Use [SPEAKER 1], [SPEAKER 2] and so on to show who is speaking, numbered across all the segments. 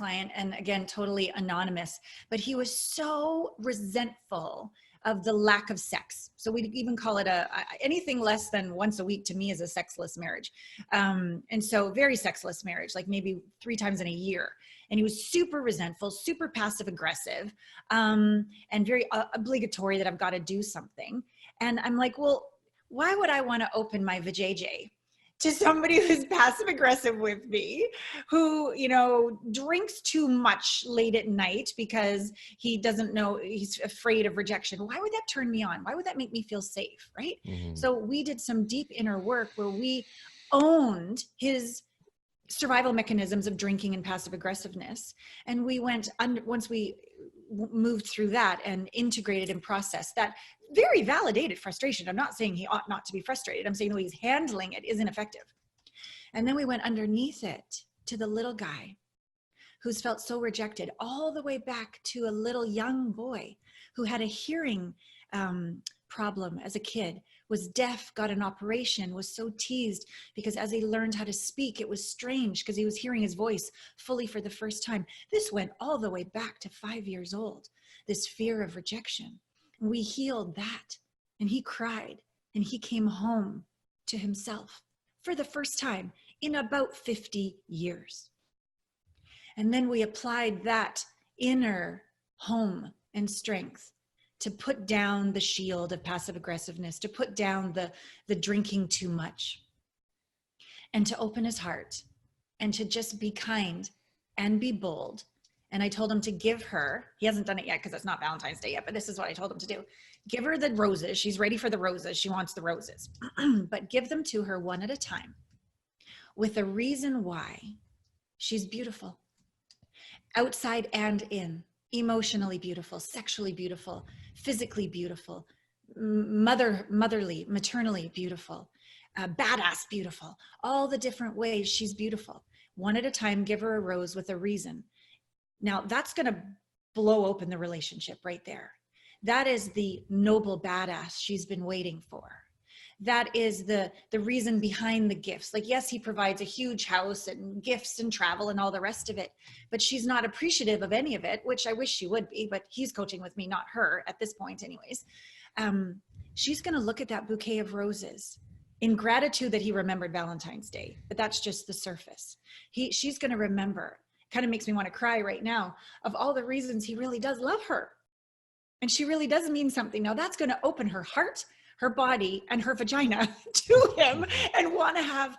[SPEAKER 1] client, and again, totally anonymous, but he was so resentful of the lack of sex. So we'd even call it anything less than once a week to me is a sexless marriage. And so very sexless marriage, like maybe 3 times in a year. And he was super resentful, super passive aggressive, and very obligatory that I've got to do something. And I'm like, well, why would I want to open my vajayjay to somebody who's passive aggressive with me, who, you know, drinks too much late at night because he doesn't know, he's afraid of rejection? Why would that turn me on? Why would that make me feel safe, right? Mm-hmm. So we did some deep inner work where we owned his survival mechanisms of drinking and passive aggressiveness. And we went under, once we moved through that and integrated and processed that very validated frustration. I'm not saying he ought not to be frustrated. I'm saying the way he's handling it is ineffective. And then we went underneath it to the little guy who's felt so rejected, all the way back to a little young boy who had a hearing problem as a kid, was deaf, got an operation, was so teased because as he learned how to speak, it was strange because he was hearing his voice fully for the first time. This went all the way back to 5 years old, this fear of rejection. We healed that, and he cried, and he came home to himself for the first time in about 50 years. And then we applied that inner home and strength to put down the shield of passive aggressiveness, to put down the drinking too much, and to open his heart, and to just be kind and be bold. And I told him to give her, he hasn't done it yet because it's not Valentine's Day yet, but this is what I told him to do. Give her the roses. She's ready for the roses. She wants the roses. But give them to her one at a time with a reason why she's beautiful. Outside and in. Emotionally beautiful, sexually beautiful, physically beautiful, motherly, maternally beautiful, badass beautiful. All the different ways she's beautiful. One at a time, give her a rose with a reason. Now that's going to blow open the relationship right there. That is the noble badass she's been waiting for. That is the reason behind the gifts. Like, yes, he provides a huge house and gifts and travel and all the rest of it, but she's not appreciative of any of it, which I wish she would be, but he's coaching with me, not her at this point anyways. She's going to look at that bouquet of roses in gratitude that he remembered Valentine's Day, but that's just the surface. She's going to remember, kind of makes me want to cry right now, of all the reasons he really does love her. And she really does mean something. Now that's going to open her heart, her body, and her vagina to him and want to have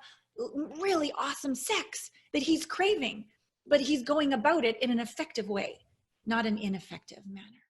[SPEAKER 1] really awesome sex that he's craving, but he's going about it in an effective way, not an ineffective manner.